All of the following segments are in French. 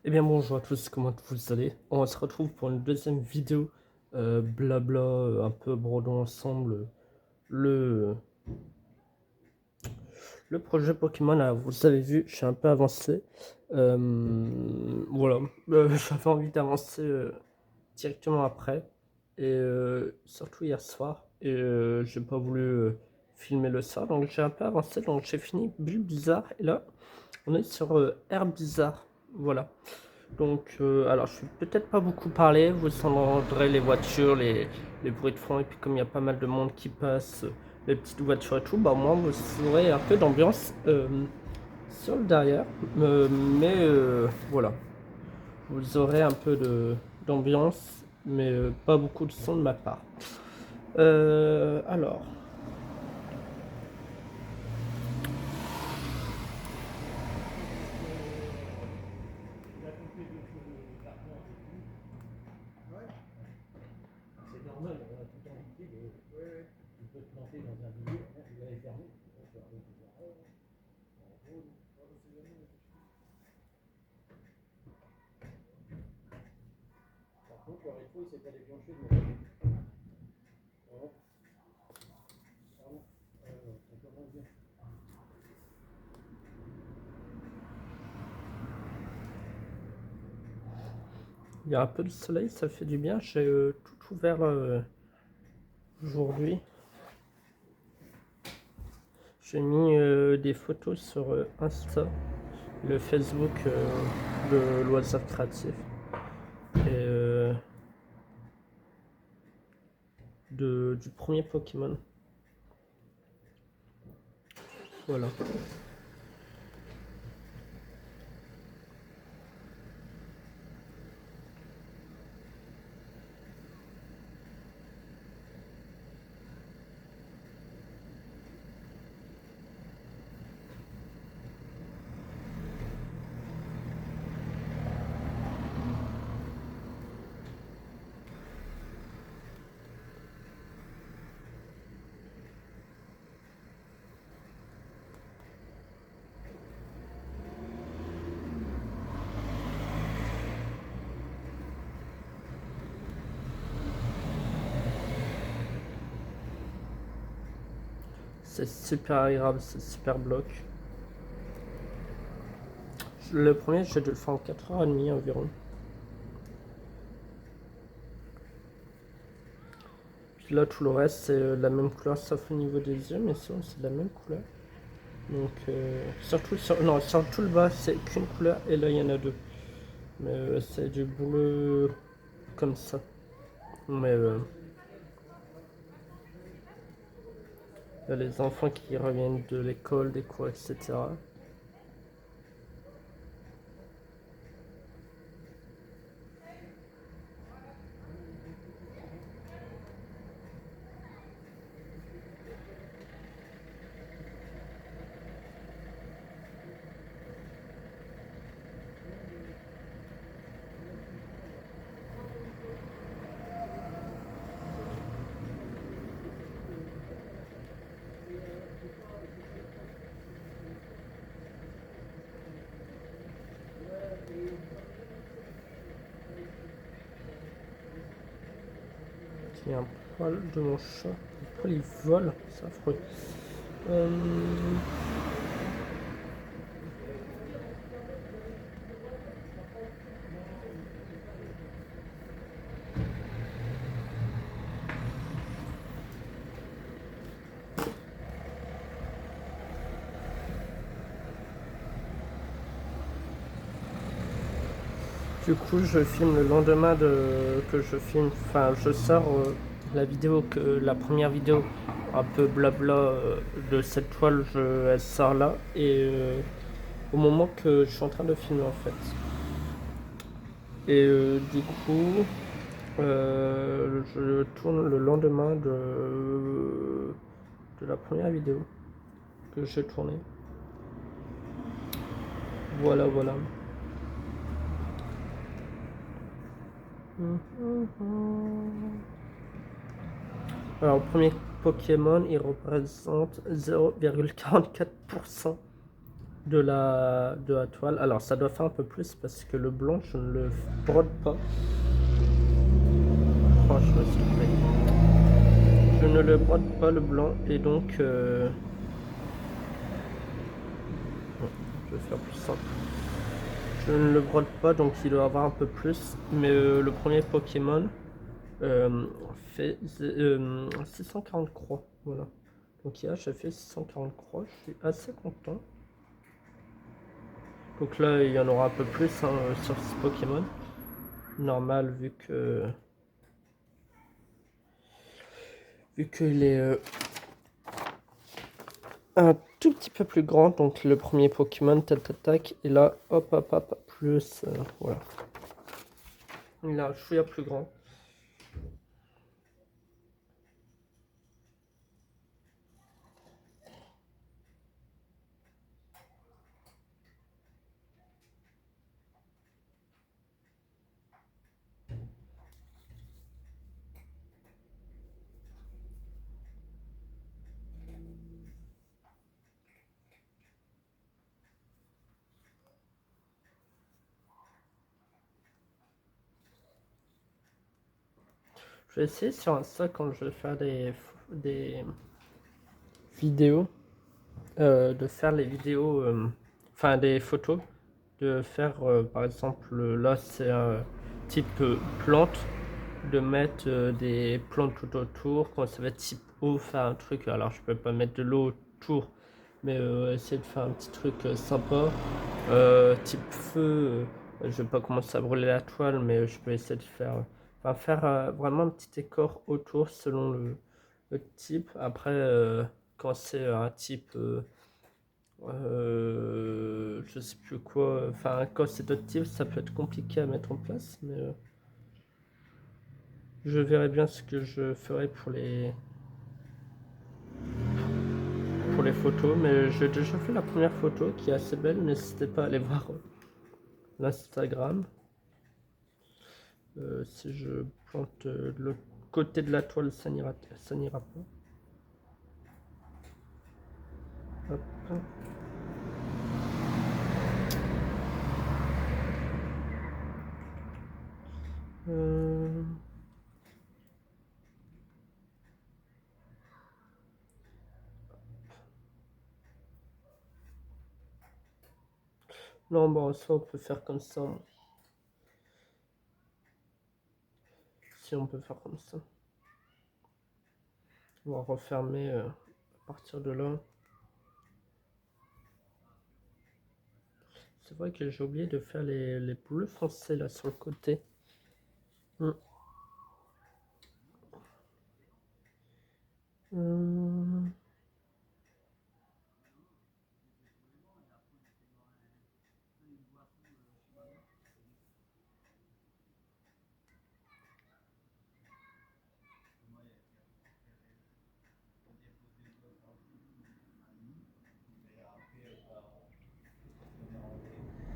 Eh bien bonjour à tous, comment vous allez? On se retrouve pour une deuxième vidéo blabla, un peu brodons ensemble le, le projet Pokémon. Alors, vous avez vu, je suis un peu avancé. Voilà, j'avais envie d'avancer directement après. Et surtout hier soir. Et j'ai pas voulu filmer le soir, donc j'ai un peu avancé. Donc j'ai fini Bulle Bizarre. Et là, on est sur Air Bizarre. Voilà. Donc, alors je vais peut-être pas beaucoup parler, vous entendrez les voitures, les bruits de fond, et puis comme il y a pas mal de monde qui passe, les petites voitures et tout, bah moi vous aurez un peu d'ambiance sur le derrière, mais voilà, vous aurez un peu d'ambiance, mais pas beaucoup de son de ma part. Alors, c'est normal, on a tout envie de peut te planter dans un milieu, il est fermé. Par contre, leur écho, il s'est pas déclenché de mon côté. Il y a un peu de soleil, ça fait du bien. J'ai tout ouvert aujourd'hui. J'ai mis des photos sur Insta, le Facebook de Loisirs Créatifs et du premier Pokémon. Voilà. C'est super agréable, c'est super bloc. Le premier, j'ai dû le faire en 4h30 environ. Puis là, tout le reste, c'est la même couleur, sauf au niveau des yeux, mais sinon, c'est de la même couleur. Donc, surtout sur tout le bas, c'est qu'une couleur, et là, il y en a deux. Mais c'est du bleu comme ça. Mais il y a les enfants qui reviennent de l'école, des cours, etc. Il y a un poil de mon chat. Le poil il vole, c'est affreux. Du coup, je filme le lendemain que je filme. Enfin, je sors la vidéo, la première vidéo un peu blabla de cette toile, elle sort là. Et au moment que je suis en train de filmer en fait. Et du coup, je tourne le lendemain de la première vidéo que j'ai tournée. Voilà, voilà. Alors, le premier Pokémon, il représente 0,44%. de la toile. Alors ça doit faire un peu plus parce que le blanc je ne le brode pas. Oh, je me suis trompé. Je ne le brode pas le blanc et donc je vais faire plus simple. Je ne le brode pas donc il doit avoir un peu plus. Mais le premier Pokémon fait 640 croix. Voilà. Donc hier j'ai fait 640 croix. Je suis assez content. Donc là il y en aura un peu plus hein, sur ce Pokémon. Normal vu qu'il est un tout petit peu plus grand, donc le premier Pokémon tête attaque, et là hop hop hop plus voilà. Il a un chouïa plus grand. Je vais essayer sur Insta quand je vais faire des vidéos, de faire les vidéos, enfin des photos, de faire par exemple là c'est un type plante, de mettre des plantes tout autour, quand ça va être type eau, faire un truc, alors je peux pas mettre de l'eau autour, mais essayer de faire un petit truc sympa, type feu, je vais pas commencer à brûler la toile, mais je peux essayer de faire, enfin faire vraiment un petit décor autour selon le type. Après, quand c'est un type, je sais plus quoi, enfin quand c'est d'autres types, ça peut être compliqué à mettre en place, mais je verrai bien ce que je ferai pour les photos, mais j'ai déjà fait la première photo qui est assez belle. N'hésitez pas à aller voir l'Instagram. Si je plante de l'autre côté de la toile, ça n'ira pas. Hop. Euh, Non, bon, ça on peut faire comme ça. Si on peut faire comme ça. On va refermer à partir de là. C'est vrai que j'ai oublié de faire les bleus foncés là sur le côté. Hmm. Euh,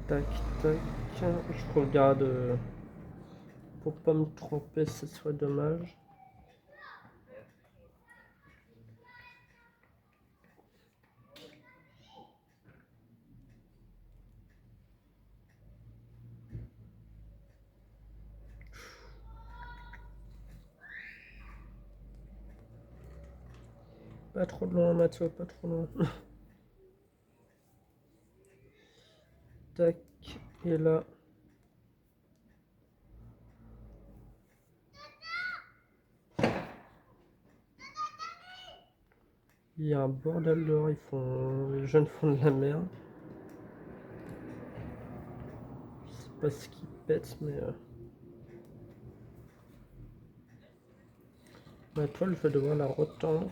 Tac, tac. Je regarde pour pas me tromper, ce serait dommage. Pas trop loin, Mathieu, pas trop loin. Tac, et là. Il y a un bordel dehors, les jeunes font de la merde. Je sais pas ce qui pète, mais ma toile, je vais devoir la retendre.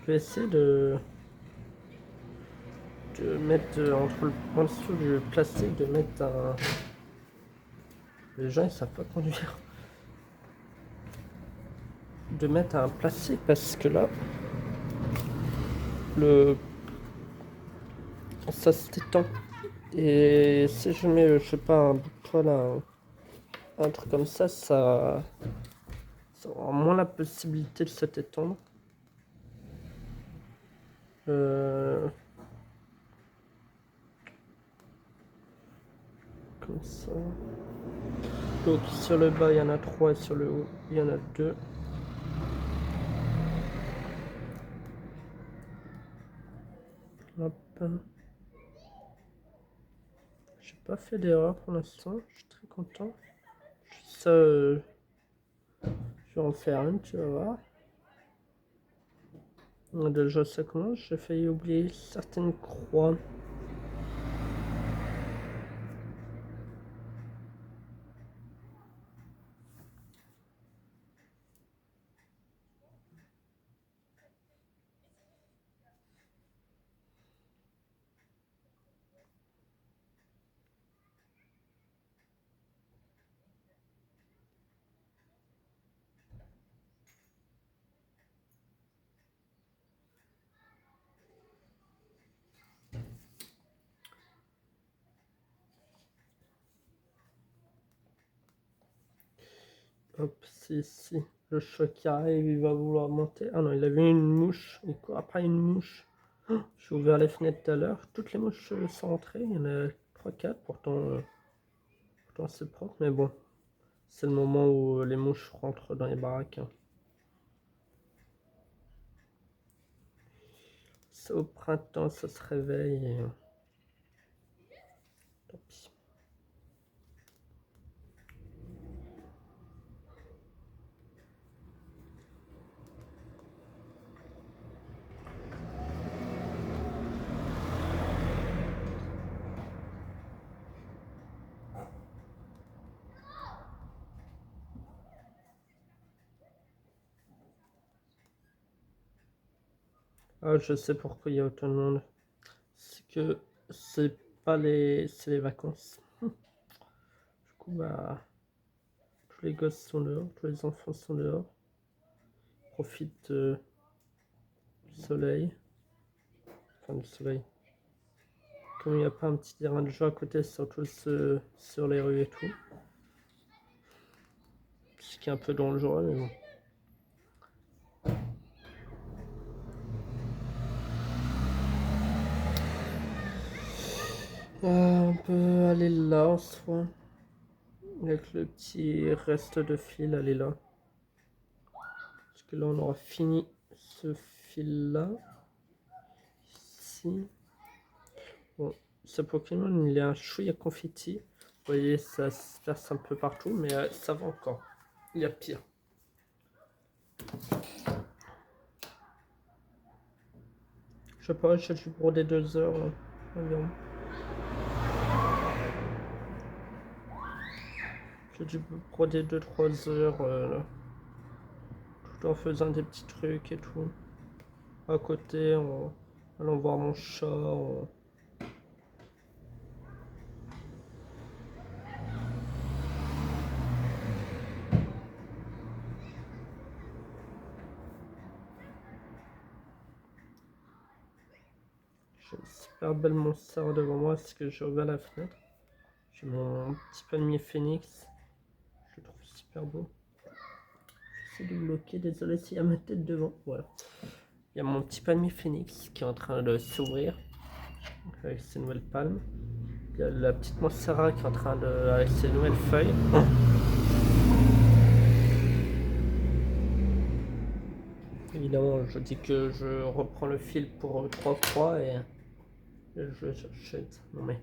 Je vais essayer de mettre en dessous du plastique, de mettre un. Les gens ils savent pas conduire. De mettre un plastique parce que là, le ça se détend. Et si je mets, je sais pas, un bout de toile, un truc comme ça aura moins la possibilité de se détendre. Euh, comme ça. Donc sur le bas il y en a 3 et sur le haut il y en a 2. Hop. J'ai pas fait d'erreur pour l'instant, je suis très content. Ça, je vais en faire une, tu vas voir. Déjà ça commence, j'ai failli oublier certaines croix. Hop, c'est ici. Le chat qui arrive, il va vouloir monter. Ah non, il avait une mouche. Il court après une mouche. Oh, j'ai ouvert les fenêtres tout à l'heure. Toutes les mouches sont entrées. Il y en a 3-4. Pourtant c'est propre. Mais bon, c'est le moment où les mouches rentrent dans les baraques. Hein. C'est au printemps, ça se réveille. Et... tant pis. Ah, je sais pourquoi il y a autant de monde. C'est que c'est pas les... c'est les vacances. Du coup, bah... tous les gosses sont dehors, tous les enfants sont dehors. Ils profitent du soleil. Enfin, du soleil. Comme il n'y a pas un petit terrain de jeu à côté, surtout sur les rues et tout. Ce qui est un peu dangereux, mais bon. On peut aller là en soi. Avec le petit reste de fil, aller là. Parce que là, on aura fini ce fil-là. Ici. Bon, ce Pokémon, il est un chouïa confetti. Vous voyez, ça se verse un peu partout, mais ça va encore. Il y a pire. Je sais pas, j'ai dû broder 2 heures environ. J'ai dû broder 2-3 heures tout en faisant des petits trucs et tout. À côté, en allant voir mon chat. J'ai une super belle monstère devant moi parce que j'ai ouvert la fenêtre. J'ai mon petit palmier phénix. Je le trouve super beau. J'essaie de bloquer, désolé s'il y a ma tête devant. Voilà. Il y a mon petit palmier phénix qui est en train de s'ouvrir avec ses nouvelles palmes. Il y a la petite monstera qui est en train de. Avec ses nouvelles feuilles. Évidemment, je dis que je reprends le fil pour 3 croix et je jette. Non mais.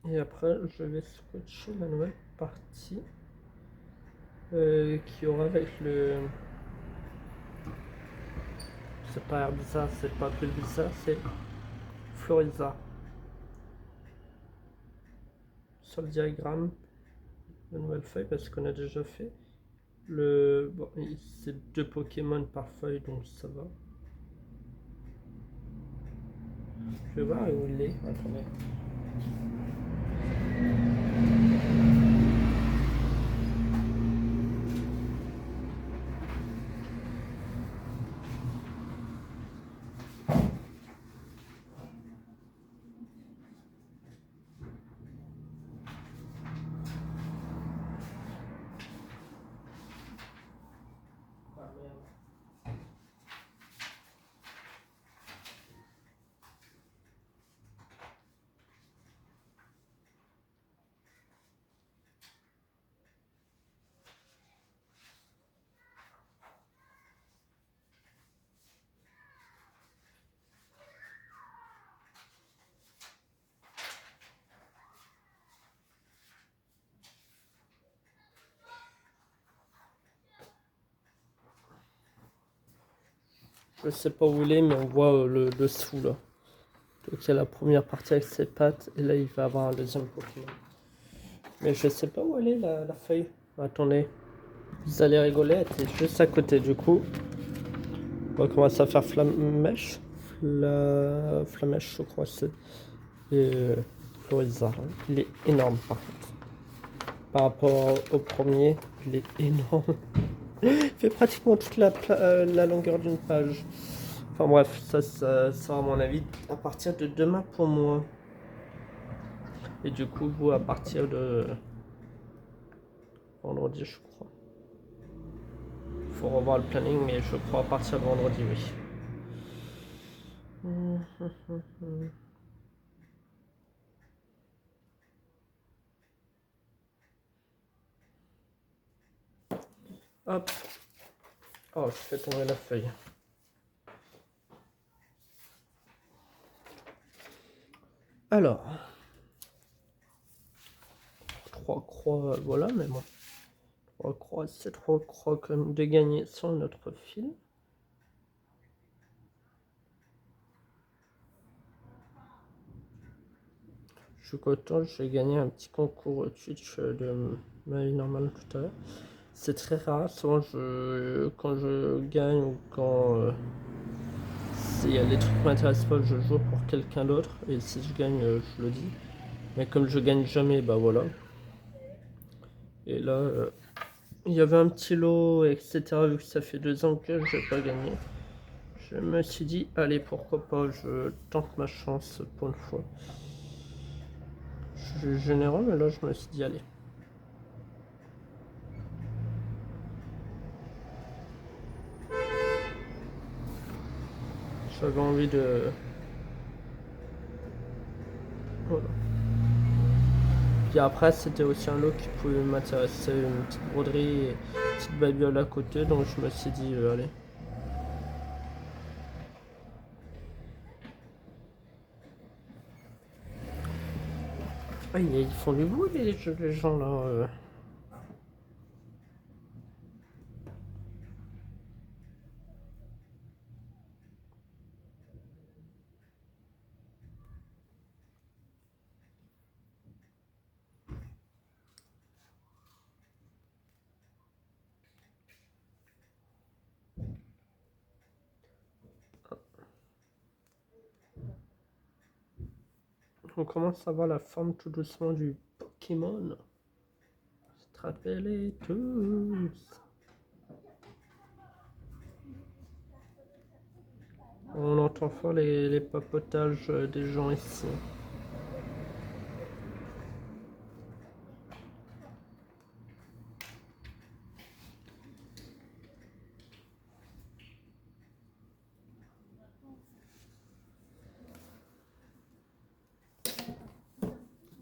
Et après, je vais scotcher la nouvelle partie qui aura avec le. C'est pas Herbisa, c'est pas Pulvisa, c'est Floriza. Sur le diagramme, la nouvelle feuille, parce qu'on a déjà fait. Bon, c'est 2 Pokémon par feuille, donc ça va. Je vais voir où il est. Attendez. Je sais pas où il est, mais on voit le dessous là. Donc il y a la première partie avec ses pattes, et là il va avoir un deuxième Pokémon. Mais je sais pas où elle est la feuille. Attendez, vous allez rigoler, elle était juste à côté du coup. On va commencer à faire Flamèche. Flamèche, je crois c'est. Et Florizard, il est énorme par contre. Par rapport au premier, il est énorme. Il fait pratiquement toute la longueur d'une page. Enfin bref, ça sera à mon avis à partir de demain pour moi. Et du coup, vous à partir de vendredi, je crois. Faut revoir le planning, mais je crois à partir de vendredi, oui. Hop. Oh, je fais tomber la feuille. Alors, 3 croix, voilà, mais bon. 3 croix, c'est 3 croix comme de gagner sur notre fil. Je suis content, j'ai gagné un petit concours Twitch de ma vie normale tout à l'heure. C'est très rare, souvent quand je gagne ou quand s'il y a des trucs qui m'intéressent pas, je joue pour quelqu'un d'autre. Et si je gagne, je le dis. Mais comme je gagne jamais, bah voilà. Et là, il y avait un petit lot, etc. Vu que ça fait 2 ans que je n'ai pas gagné. Je me suis dit, allez, pourquoi pas, je tente ma chance pour une fois. Je suis généreux, mais là, je me suis dit, allez. J'avais envie de... Voilà. Puis après, c'était aussi un lot qui pouvait m'intéresser, une petite broderie et une petite babiole à côté, donc je me suis dit, allez. Ah, ils font du bruit, les gens là. On commence à voir la forme tout doucement du Pokémon. Attrapez-les tous. On entend fort les papotages des gens ici.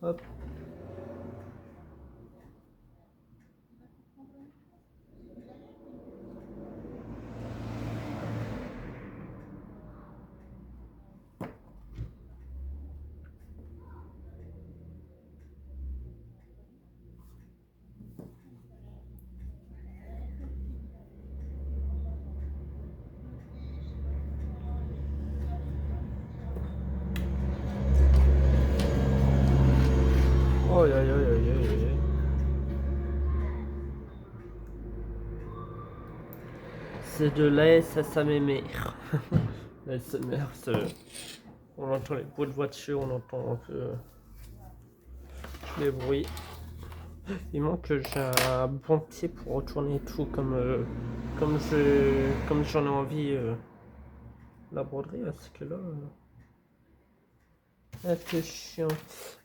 Hop. Oh aïe aïe aïe aïe aïe aïe. C'est de l'ASMR. L'ASMR, on entend les bruits de voiture, on entend un peu les bruits. Il manque que j'ai un bon pied pour retourner tout comme j'en ai envie. La broderie, parce que là, c'est chiant.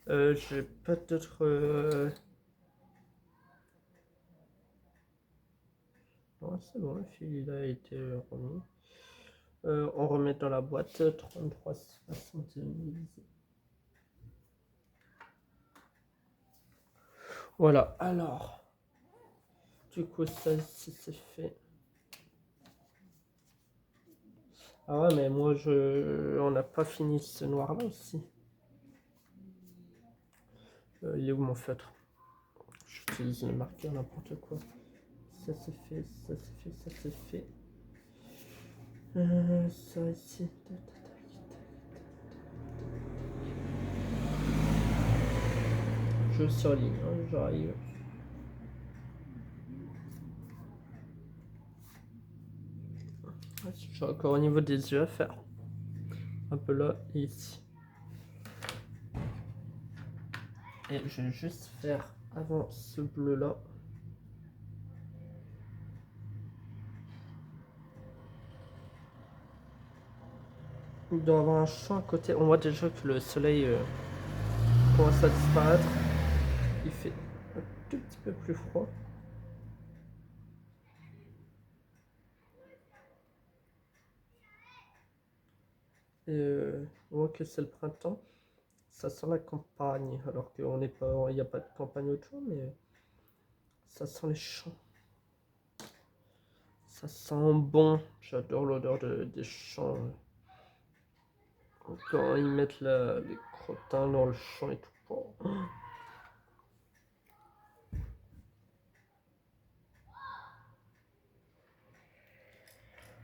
J'ai pas d'autres. Non, c'est bon, le fil il a été remis. On remet dans la boîte 33,70. Voilà, alors. Du coup, ça c'est fait. Ah ouais, mais moi, on n'a pas fini ce noir-là aussi. Il est où mon feutre? J'utilise le marqueur, n'importe quoi. Ça c'est fait, ça c'est fait, ça c'est fait. Ça ici. Je surligne, hein, j'arrive. J'ai encore au niveau des yeux à faire. Un peu là et ici. Et je vais juste faire avant ce bleu là. Il doit y avoir un champ à côté. On voit déjà que le soleil commence à disparaître. Il fait un tout petit peu plus froid. Et on voit que c'est le printemps. Ça sent la campagne, alors qu'il n'y a pas de campagne autour, mais ça sent les champs. Ça sent bon. J'adore l'odeur des champs. Quand ils mettent les crottins dans le champ et tout. Oh.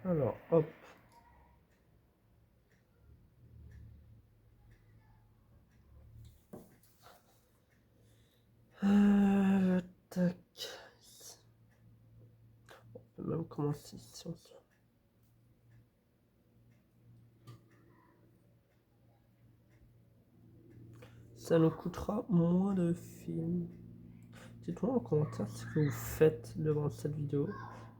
Alors, hop. Tac. On peut même commencer ici. Ça nous coûtera moins de films. Dites-moi en commentaire ce que vous faites devant cette vidéo.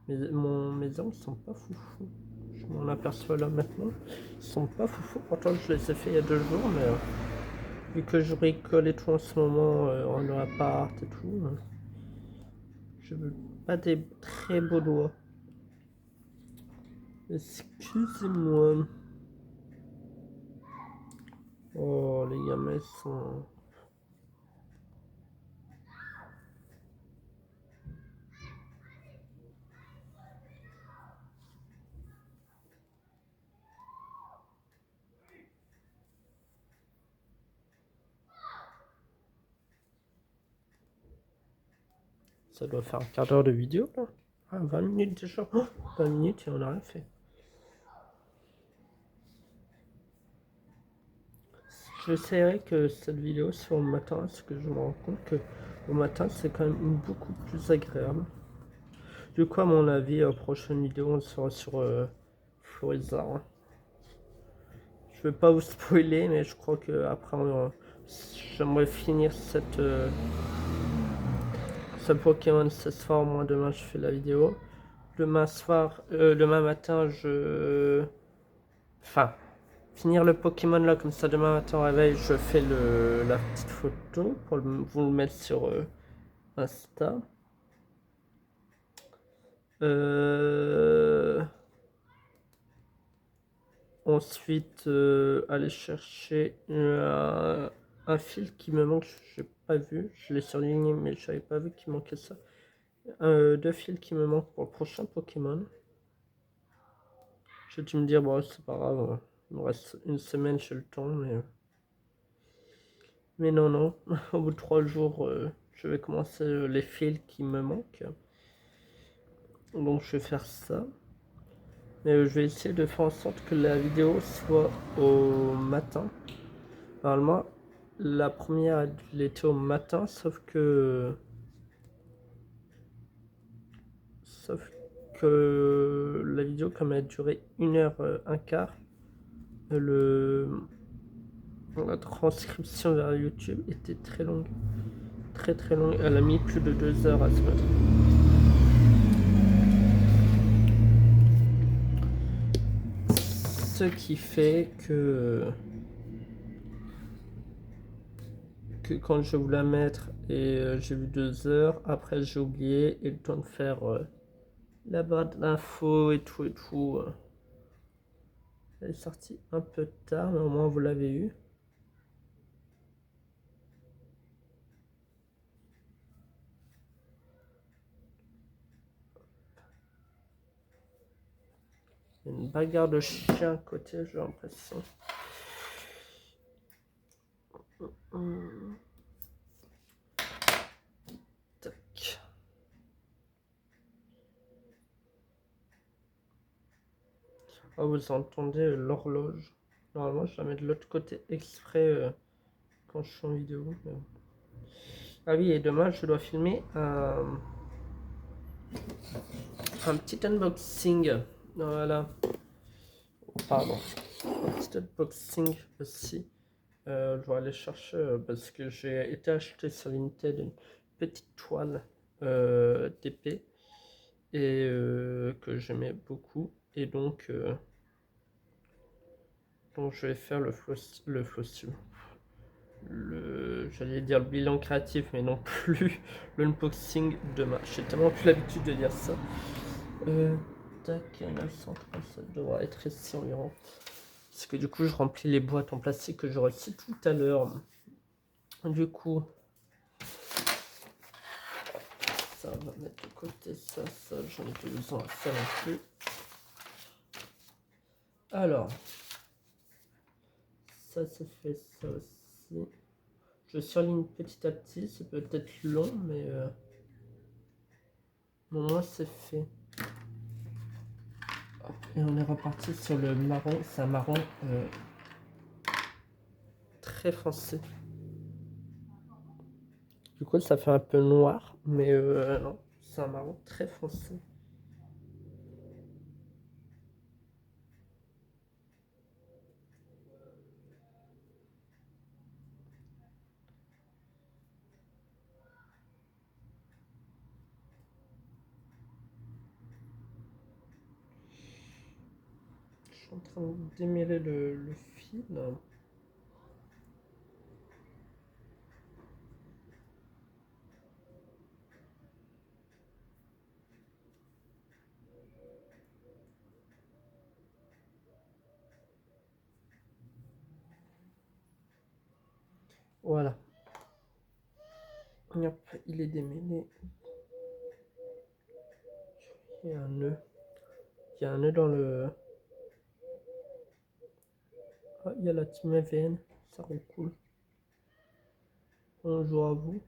Mes ongles sont pas foufou. Je m'en aperçois là maintenant. Ils sont pas foufou. Pourtant je les ai fait il y a 2 jours, mais vu que je bricole et tout en ce moment en appart et tout, je veux pas des très beaux doigts. Excusez-moi. Oh les gamins sont... Ça doit faire un quart d'heure de vidéo là. Ah, 20 minutes déjà. Oh, 20 minutes et on a rien fait. J'essaierai que cette vidéo soit au matin, parce que je me rends compte que au matin c'est quand même beaucoup plus agréable. Du coup, à mon avis, prochaine vidéo on sera sur Floriza. Je vais pas vous spoiler, mais je crois que après j'aimerais finir ce Pokémon ce soir. Au moins demain je fais la vidéo. Demain matin enfin, finir le Pokémon là, comme ça demain matin au réveil, je fais la petite photo pour vous le mettre sur Insta. Ensuite, aller chercher un fil qui me manque, je n'ai pas vu, je l'ai surligné mais je n'avais pas vu qu'il manquait ça. 2 fils qui me manquent pour le prochain Pokémon. J'ai dû me dire, bon, c'est pas grave, il me reste une semaine, j'ai le temps, mais non, non, au bout de 3 jours, je vais commencer les fils qui me manquent. Donc je vais faire ça. Mais je vais essayer de faire en sorte que la vidéo soit au matin. Normalement, la première elle était au matin, sauf que la vidéo, comme elle a duré 1h un quart, la transcription vers YouTube était très longue. Très très longue. Elle a mis plus de 2 heures à se mettre. Ce qui fait que quand je voulais la mettre et j'ai vu 2 heures, après j'ai oublié et le temps de faire la barre d'infos et tout et tout. Elle est sortie un peu tard, mais au moins vous l'avez eu. Il y a une bagarre de chien à côté, j'ai l'impression. Tac. Oh, vous entendez l'horloge. Normalement, je la mets de l'autre côté exprès quand je suis en vidéo. Mais bon. Ah oui, et demain, je dois filmer un petit unboxing. Voilà. Pardon. Un petit unboxing aussi. Je vais aller chercher parce que j'ai été acheté sur Vinted une petite toile d'épée et que j'aimais beaucoup. Et donc je vais faire le flossu. J'allais dire le bilan créatif, mais non plus l'unboxing demain. J'ai tellement plus l'habitude de dire ça. Tac, 930, ça devrait être ici environ. Parce que du coup, je remplis les boîtes en plastique que j'ai reçues tout à l'heure. Du coup, ça on va mettre de côté ça, j'en ai plus besoin à ça non plus. Alors, ça c'est fait, ça aussi. Je surligne petit à petit, c'est peut-être long, mais au moins c'est fait. Et on est reparti sur le marron, c'est un marron très foncé. Du coup, ça fait un peu noir, mais non, c'est un marron très foncé. Je suis en train de démêler le fil. Voilà. Hop, il est démêlé. Il y a un nœud. Il y a un nœud dans le... Ah, il y a la team AVN. Ça rend cool. Bonjour à vous.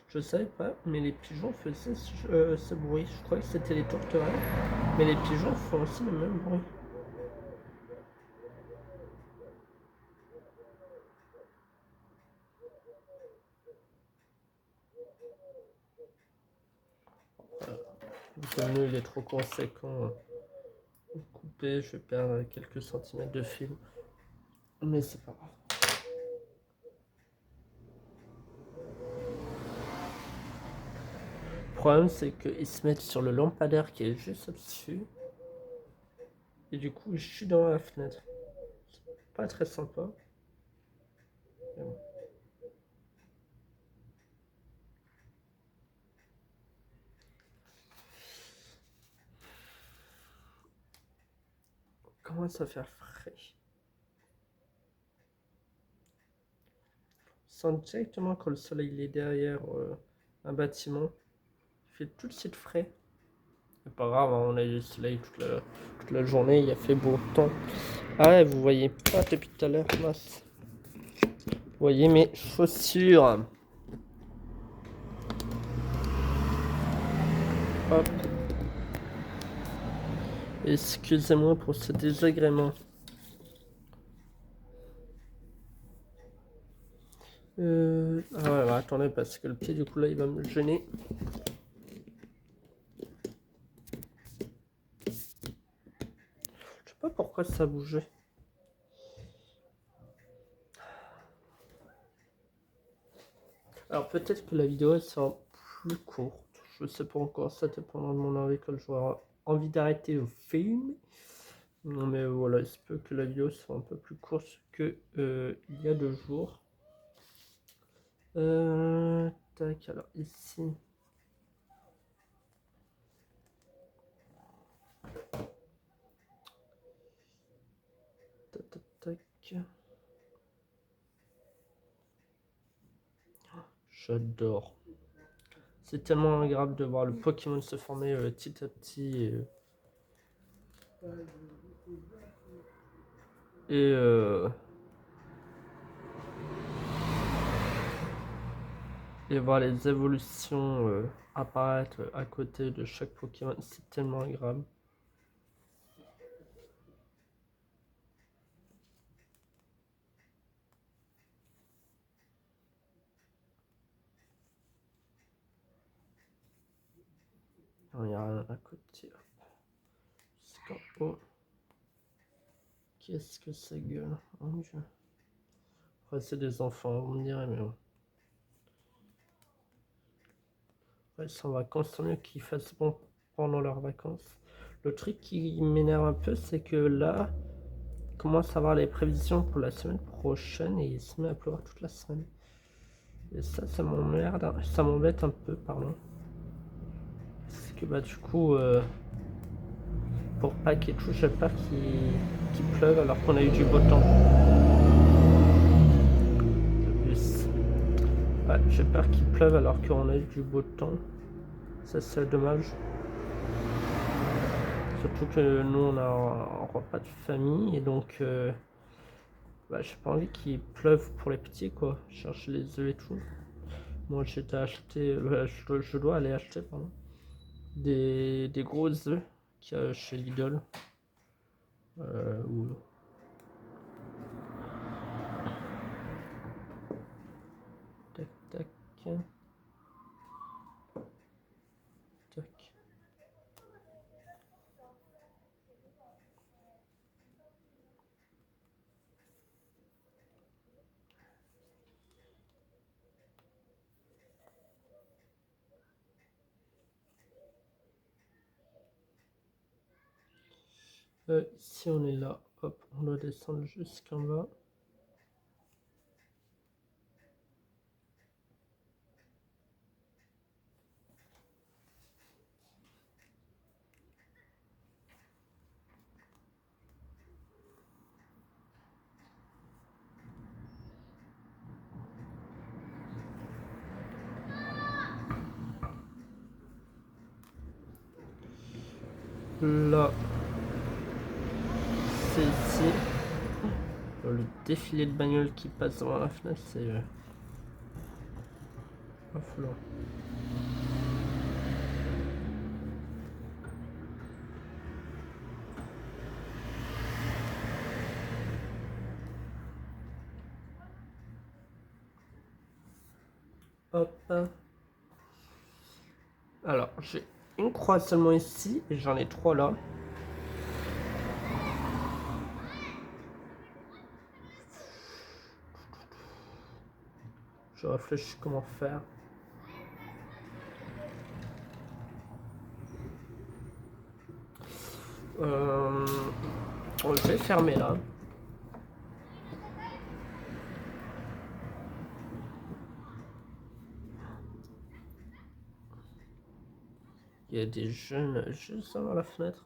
Je savais pas, mais les pigeons faisaient ce bruit. Je croyais que c'était les tourterelles. Mais les pigeons font aussi le même bruit. Le nœud il est trop conséquent. Coupé, je vais perdre quelques centimètres de fil. Mais c'est pas grave. Le problème, c'est qu'ils se mettent sur le lampadaire qui est juste au-dessus. Et du coup, je suis dans la fenêtre. C'est pas très sympa. Mais bon. Comment ça fait frais? Sent directement quand le soleil est derrière un bâtiment. Il fait tout de suite frais. C'est pas grave, hein, on a eu le soleil toute la journée, il a fait beau temps. Ah ouais, vous voyez pas depuis tout à l'heure, mince. Vous voyez mes chaussures. Hop. Excusez-moi pour ce désagrément. Ah ouais, bah, attendez, parce que le pied, du coup, là, il va me gêner. Je sais pas pourquoi ça bougeait. Alors, peut-être que la vidéo, elle sera plus courte. Je sais pas encore, ça dépendra de mon envie quand j'aurai envie d'arrêter le film. Non, mais voilà, il se peut que la vidéo soit un peu plus courte que il y a 2 jours. Tac, alors ici. Tac, tac, tac. J'adore. C'est tellement agréable de voir le Pokémon se former petit à petit. Et Et voir les évolutions apparaître à côté de chaque Pokémon, c'est tellement agréable. Il y a rien à côté. Jusqu'en haut. Qu'est-ce que ça gueule? Oh mon dieu. Après, c'est des enfants, vous me direz, mais bon. Ouais, ils sont en vacances, tant mieux qu'ils fassent bon pendant leurs vacances. Le truc qui m'énerve un peu, c'est que là, il commence à avoir les prévisions pour la semaine prochaine et il se met à pleuvoir toute la semaine. Et ça m'emmerde, ça m'embête un peu, pardon. Parce que bah du coup, pour Pâques et tout, j'ai peur qu'il pleuve alors qu'on a eu du beau temps. Le bus. Ouais, j'ai peur qu'il pleuve alors qu'on a eu du beau temps. Ça c'est dommage. Surtout que nous on a un repas de famille et donc bah, j'ai pas envie qu'il pleuve pour les petits quoi. Chercher les œufs et tout. Moi j'étais acheté, je dois aller acheter pardon, des gros œufs qu'il y a chez Lidl. Où... Tac tac. Tac. Ici on est là, hop, on doit descendre jusqu'en bas. Là, c'est ici. Le défilé de bagnoles qui passe devant la fenêtre, c'est affolant. Hop. Alors, j'ai une croix seulement ici et j'en ai 3 là. Je réfléchis comment faire. Je vais fermer là. Il y a des jeunes juste devant la fenêtre.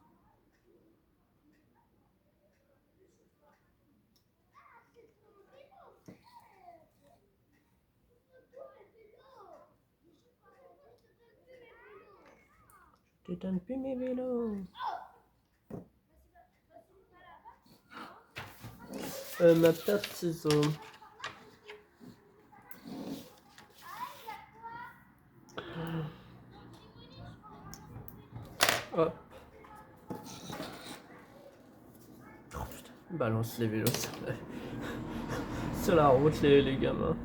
Je te donne plus mes vélos. Ma paire de ciseaux. Hop. Oh putain, balance les vélos sur la route les gamins.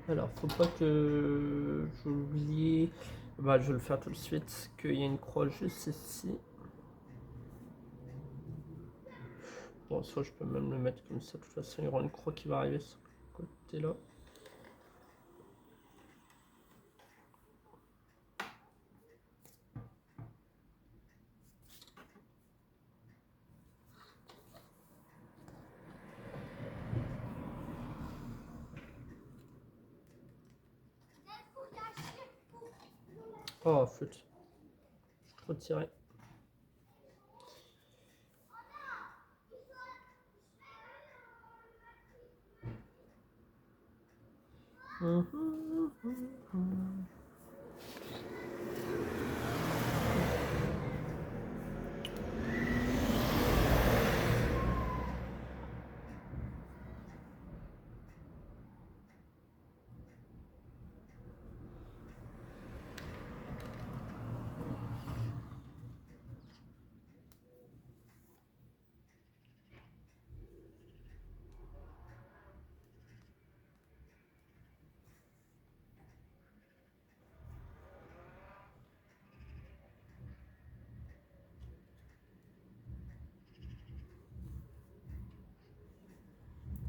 Alors, faut pas que j'oublie. Bah, je vais le faire tout de suite. Qu'il y a une croix juste ici. Bon, soit je peux même le mettre comme ça. De toute façon, il y aura une croix qui va arriver sur le côté là. Oh, flûte. Je suis trop tiré.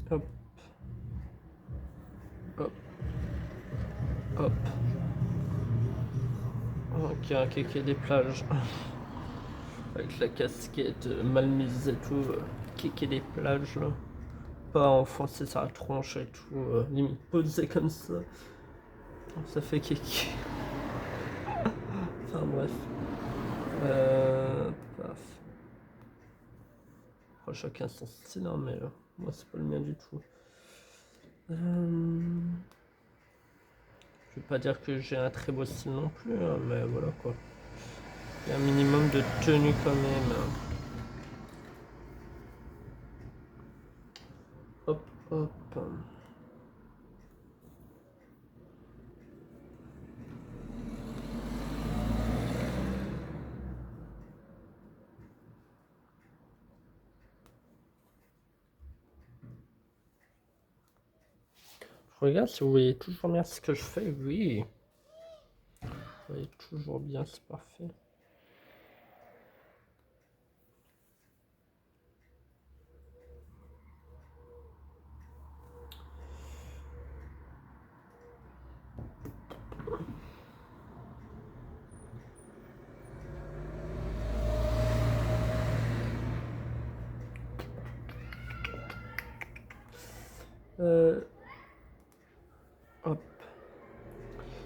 Hop, hop, hop. Ok, un kéké des plages. Avec la casquette mal mise et tout. Kéké des plages là. Pas enfoncer sa tronche et tout. Limite posé comme ça. Ça fait kéké. Enfin bref. Paf. Oh, chacun son style, hein, mais moi c'est pas le mien du tout. Je vais pas dire que j'ai un très beau style non plus, hein, mais voilà quoi. Il y a un minimum de tenue quand même. Hop, hop. Je regarde si vous voyez toujours bien ce que je fais. Oui. Vous voyez toujours bien, c'est parfait. Hop.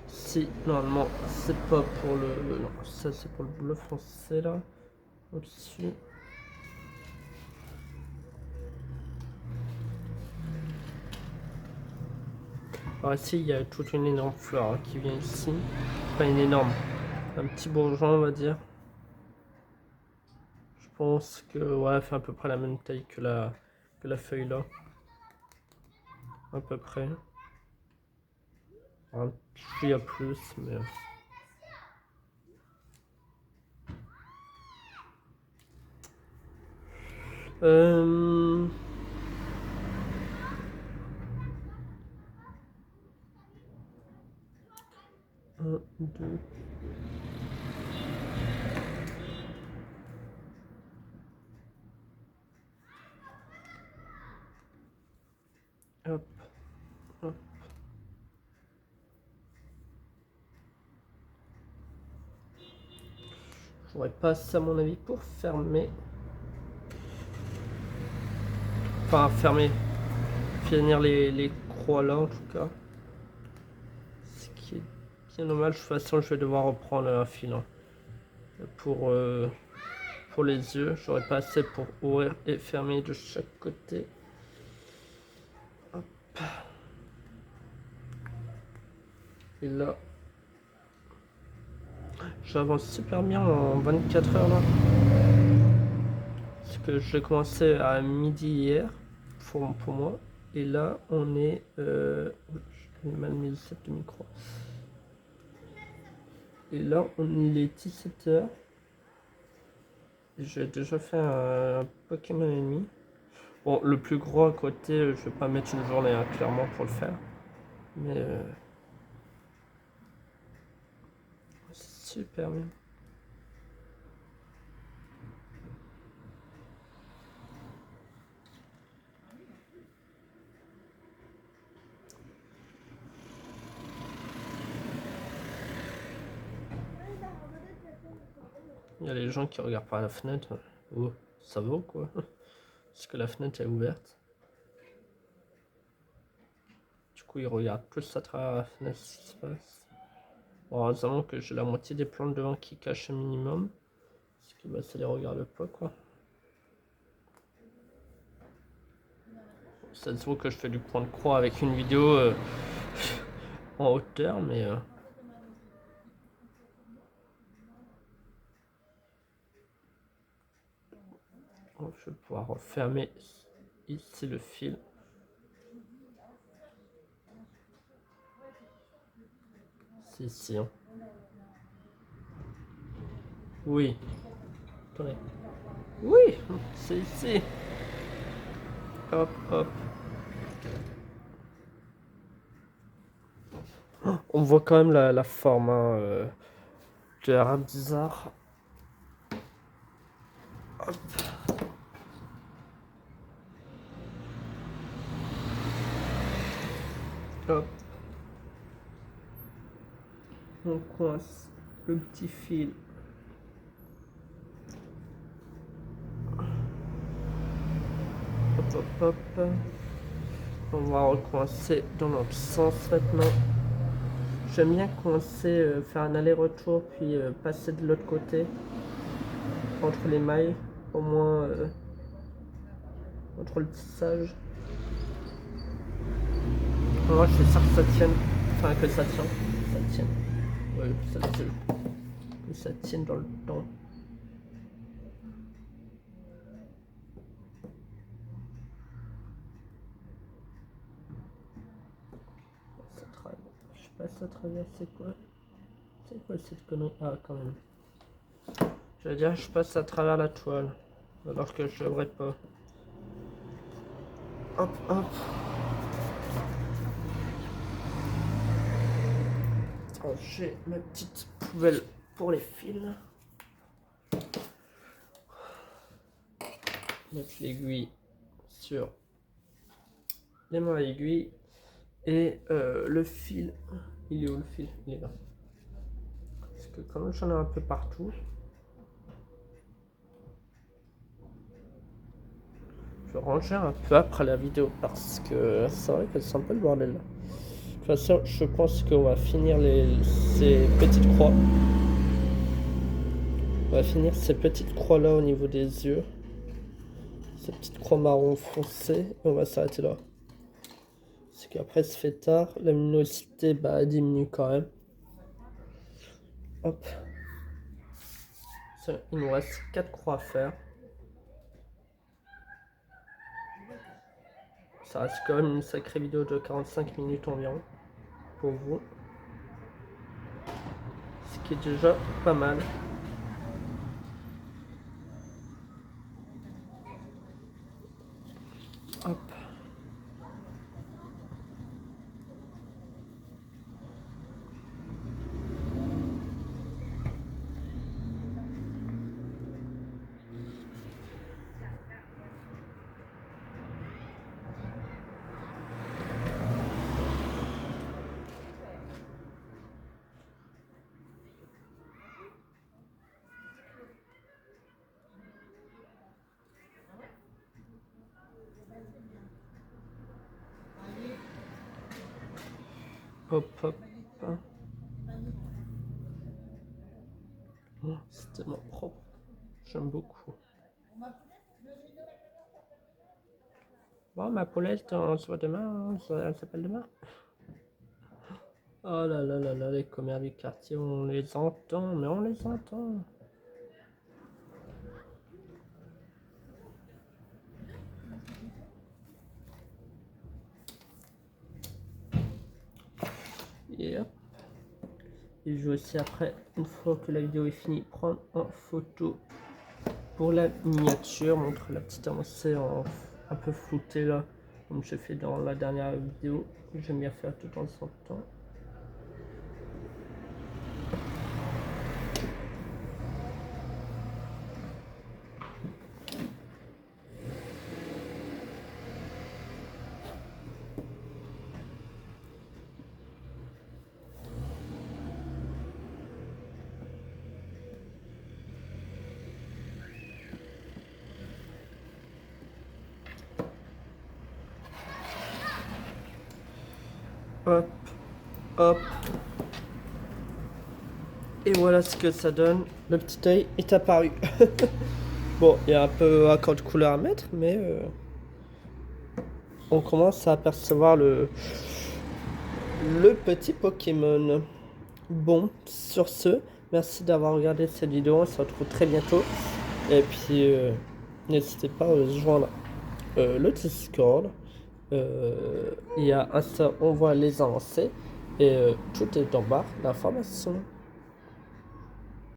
Si, normalement, c'est pas pour le... Non, ça c'est pour le bleu foncé là. Au-dessus. Alors ici, il y a toute une énorme fleur hein, qui vient ici. Pas une énorme. Un petit bourgeon, on va dire. Je pense que, ouais, elle fait à peu près la même taille que la feuille là. À peu près. Un petit à plus, mais... Euh... Un, deux... Hop, hop. J'aurais pas assez à mon avis pour fermer. Enfin, fermer. Finir les croix là en tout cas. Ce qui est bien dommage. De toute façon, je vais devoir reprendre un fil. Hein. Pour les yeux, j'aurais pas assez pour ouvrir et fermer de chaque côté. Hop. Et là, j'avance super bien en 24 heures là. Parce que j'ai commencé à midi hier pour moi. Et là, on est. J'ai mal mis le set de micro. Et là, on est 17 heures. J'ai déjà fait un Pokémon ennemi. Bon, le plus gros à côté, je vais pas mettre une journée hein, clairement pour le faire. Mais c'est super bien. Il y a les gens qui regardent par la fenêtre. Oh, ça vaut quoi? Parce que la fenêtre est ouverte. Du coup, ils regardent plus à travers la fenêtre ce qui se passe. Bon, heureusement que j'ai la moitié des plantes devant qui cachent un minimum. Parce que bah, ça les regarde pas quoi. Ça se voit que je fais du point de croix avec une vidéo en hauteur, mais je vais pouvoir refermer ici le fil. C'est ici. Hein. Oui. Attendez. Oui, c'est ici. Hop, hop. On voit quand même la forme. Hein, qui a l'air bizarre. Hop. Hop. On coince le petit fil. Hop, hop, hop. On va recoincer dans l'autre sens maintenant. J'aime bien coincer, faire un aller-retour, puis passer de l'autre côté, entre les mailles, au moins entre le tissage. Moi je fais ça que ça tienne, enfin que ça tient, ça tienne. Ouais, que ça tienne dans le temps. Je passe à travers, c'est quoi cette connerie? Ah, quand même. Je veux dire, je passe à travers la toile, alors que je devrais pas. Hop, hop. Oh, j'ai ma petite poubelle pour les fils. Mettre l'aiguille sur les mains à aiguille. Et le fil, il est où le fil? Il est là. Parce que comme j'en ai un peu partout, je vais ranger un peu après la vidéo parce que c'est vrai que c'est un peu le bordel là. De toute façon, je pense qu'on va finir ces petites croix. On va finir ces petites croix là au niveau des yeux. Ces petites croix marron foncé. Et on va s'arrêter là. Parce qu'après, ça fait tard. La luminosité diminue quand même. Hop. Il nous reste 4 croix à faire. Ça reste quand même une sacrée vidéo de 45 minutes environ pour vous. Ce qui est déjà pas mal. Hop. Hop, hop. C'est tellement propre. J'aime beaucoup. Bon, ma poulette, on se voit demain. Elle s'appelle demain. Oh là là là là, les commères du quartier, on les entend, mais on les entend. Et hop. Et je vais aussi après, une fois que la vidéo est finie, prendre en photo pour la miniature, montrer la petite avancée un peu floutée là, comme j'ai fait dans la dernière vidéo. J'aime bien faire tout en temps en temps. Hop, hop. Et voilà ce que ça donne. Le petit œil est apparu. Bon, il y a un peu encore de couleur à mettre, mais on commence à apercevoir le petit Pokémon. Bon, sur ce, merci d'avoir regardé cette vidéo. On se retrouve très bientôt. Et puis, n'hésitez pas à se joindre le Discord. Il y a Insta, on voit les avancées. Et tout est en barre d'informations.